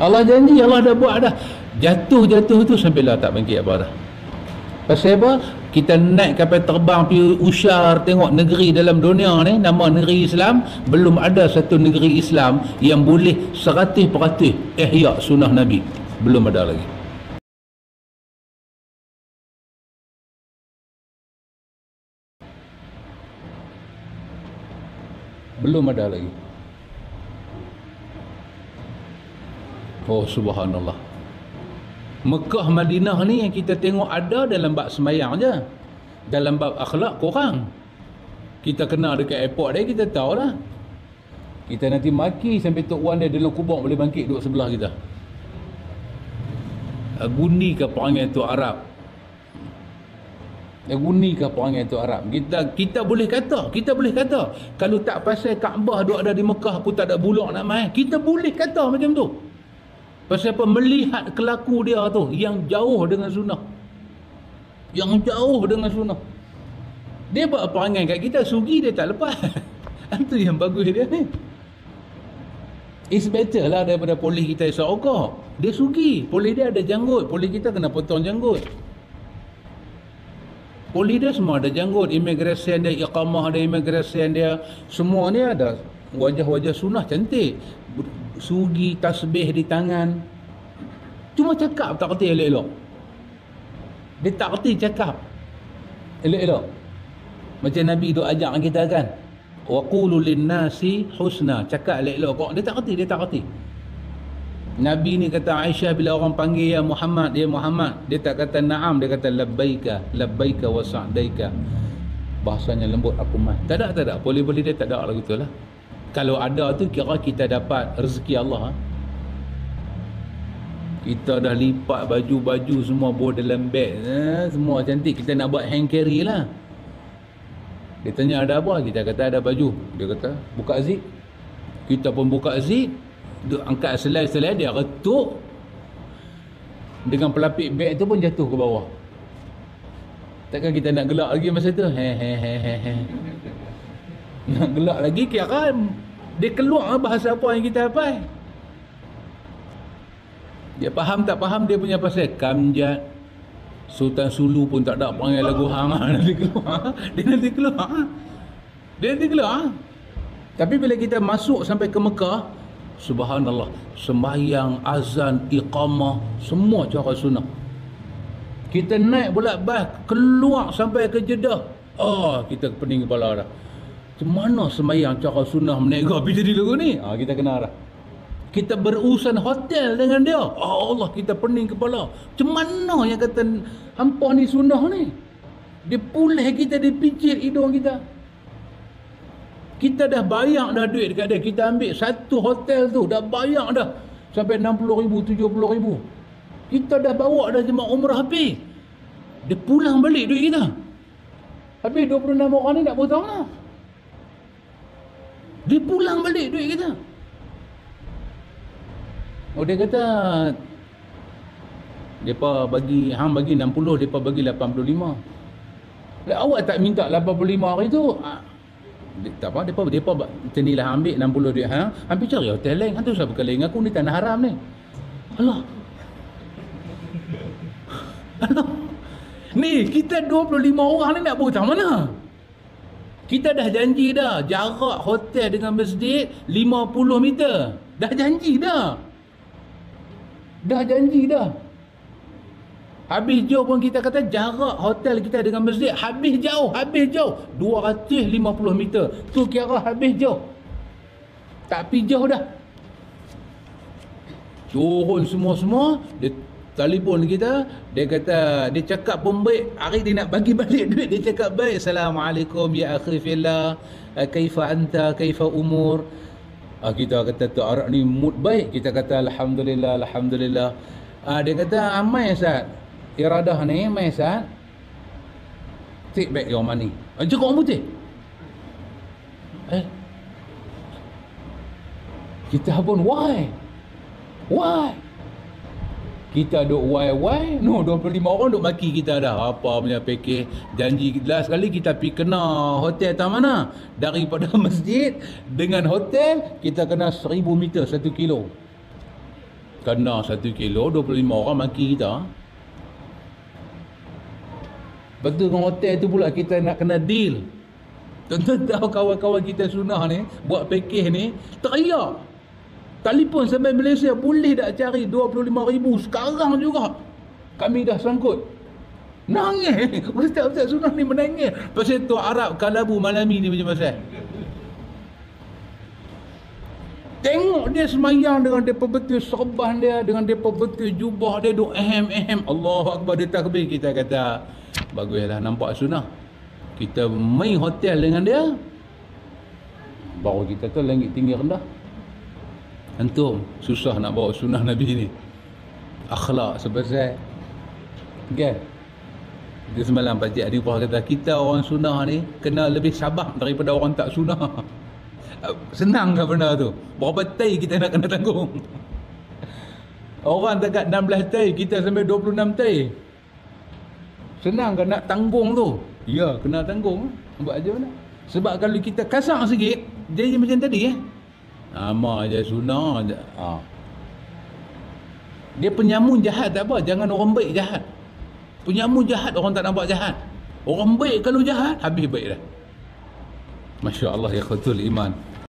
Allah janji, Allah dah buat dah. Jatuh tu sampai lah tak bangkit apa dah. Pasal apa? Kita naik kapal terbang pergi usyar tengok negeri dalam dunia ni, nama negeri Islam, belum ada satu negeri Islam yang boleh 100% ihya sunnah Nabi. Belum ada lagi. Belum ada lagi. Oh subhanallah. Mekah Madinah ni yang kita tengok ada dalam bab semayang je. Dalam bab akhlak kurang. Kita kena dekat airport dia, kita tahu lah. Kita nanti maki sampai Tok Wan dia dalam kubur boleh bangkit duduk sebelah kita. Guni ke perangai Tok Arab? Guni ke perangai Tok Arab? Kita boleh kata kalau tak pasal Kaabah duk ada di Mekah, aku tak ada bulak nak main. Kita boleh kata macam tu. Pasal apa? Melihat kelaku dia tu yang jauh dengan sunnah. Dia buat perangai kat kita, sugi dia tak lepas. Itu yang bagus dia ni. It's better lah daripada polis kita Sarawak. Dia sugi, polis dia ada janggut, polis kita kena potong janggut. Polis dia semua ada janggut, immigration dia, iqamah dia, immigration dia, semua ni ada wajah-wajah sunnah cantik. Sugi, tasbih di tangan. Cuma cakap tak kerti elok-elok. Dia tak kerti cakap elok-elok. Macam Nabi duk ajak kita kan, wa qulu lin-nasi husna, cakap elok-elok kok. Dia tak kerti. Nabi ni kata Aisyah bila orang panggil ya Muhammad, dia tak kata na'am, dia kata labbaika wa sa'daika. Bahasanya lembut, aku mah. Tak ada. Boleh-boleh dia tak ada lah gitulah. Kalau ada tu kira kita dapat rezeki Allah. Kita dah lipat baju-baju semua bawa dalam beg, semua cantik. Kita nak buat hand carry lah. Dia tanya ada apa? Kita kata ada baju. Dia kata buka zip. Kita pun buka zip. Dia angkat selai-selai, dia retuk dengan pelapik beg tu pun jatuh ke bawah. Takkan kita nak gelak lagi masa tu? Nak gelak lagi kira dia keluar bahasa apa yang kita hafal. Dia faham tak faham dia punya pasal Kamjat, Sultan Sulu pun tak ada perangai lagu hang. Dia nanti keluar. Tapi bila kita masuk sampai ke Mekah, subhanallah, sembahyang, azan, iqamah, semua cara sunnah. Kita naik pula bas, keluar sampai ke Jeddah. Kita pening kepala dah. Macam mana sembahyang cara sunnah menega pergi jadi lagu ni? Kita kena dah. Kita berurusan hotel dengan dia. Allah, kita pening kepala. Macam mana yang kata hampa ni sunnah ni? Dia pulih kita, dia picit hidung kita. Kita dah bayar dah duit dekat dia. Kita ambil satu hotel tu, dah bayar dah. Sampai 60,000, 70,000. Kita dah bawa dah jemaah umrah habis. Dia pulang balik duit kita. Habis 26 orang ni nak potong lah. Dia pulang balik duit kita. Dia kata depa bagi hang bagi 60, depa bagi 85. Awak tak minta 85 hari tu? Tak apa, depa macam ambil 60 duit hang, hampir cari hotel lain. Hang tu siapa kali dengan aku ni tanah haram ni. Alah. Ni kita 25 orang ni nak buat macam mana? Kita dah janji dah, jarak hotel dengan masjid 50 meter. Dah janji dah. Habis jauh pun kita kata jarak hotel kita dengan masjid habis jauh. 250 meter. Tu kira habis jauh. Tak pergi jauh dah. Turun semua-semua, dia telefon kita, dia kata, dia cakap pun baik, hari dia nak bagi balik duit, dia cakap baik, Assalamualaikum ya akhi fillah, kaifa anta, kaifa umur. Kita kata tu Arab ni mood baik, kita kata alhamdulillah. Dia kata amai Ustaz, iradah ni mai Ustaz, take back your money. Cakap orang putih. Kita pun why? Kita duk why? No, 25 orang duk maki kita dah. Apa punya package, janji last kali kita pergi kena hotel tak mana. Daripada masjid dengan hotel kita kena 1000 meter 1 kilo. Kena 1 kilo 25 orang maki kita. Betul dengan hotel tu pula kita nak kena deal. Tuan-tuan tahu kawan-kawan kita sunnah ni buat pakej ni teriak. Telefon sampai Malaysia, boleh tak cari 25,000 sekarang juga. Kami dah sangkut. Nangis. Ustaz sunnah ni menangis. Pasal tu Arab Kalabu Malami ni macam pasal. Tengok dia semayang dengan depa betul serban dia, dengan depa betul jubah dia, duk ehem. Allahu Akbar, dia takbir. Kita kata, baguslah nampak sunnah. Kita main hotel dengan dia, baru kita tu langit tinggi rendah. Antum susah nak bawa sunnah Nabi ni. Akhlak sebesar. Kan? Dia semalam Pakcik Adipah kata, kita orang sunnah ni kena lebih sabar daripada orang tak sunnah. Senang ke benda tu? Berapa tay kita nak kena tanggung? Orang dekat 16 tay, kita sampai 26 tay. Senang ke nak tanggung tu? Ya, kena tanggung. Buat aja mana? Sebab kalau kita kasar sikit, jadi macam tadi ama je sunnah je. Dia penyamun jahat tak apa, jangan orang baik jahat. Penyamun jahat orang tak nampak jahat. Orang baik kalau jahat, habis baik dah. Masya Allah, ya khatul iman.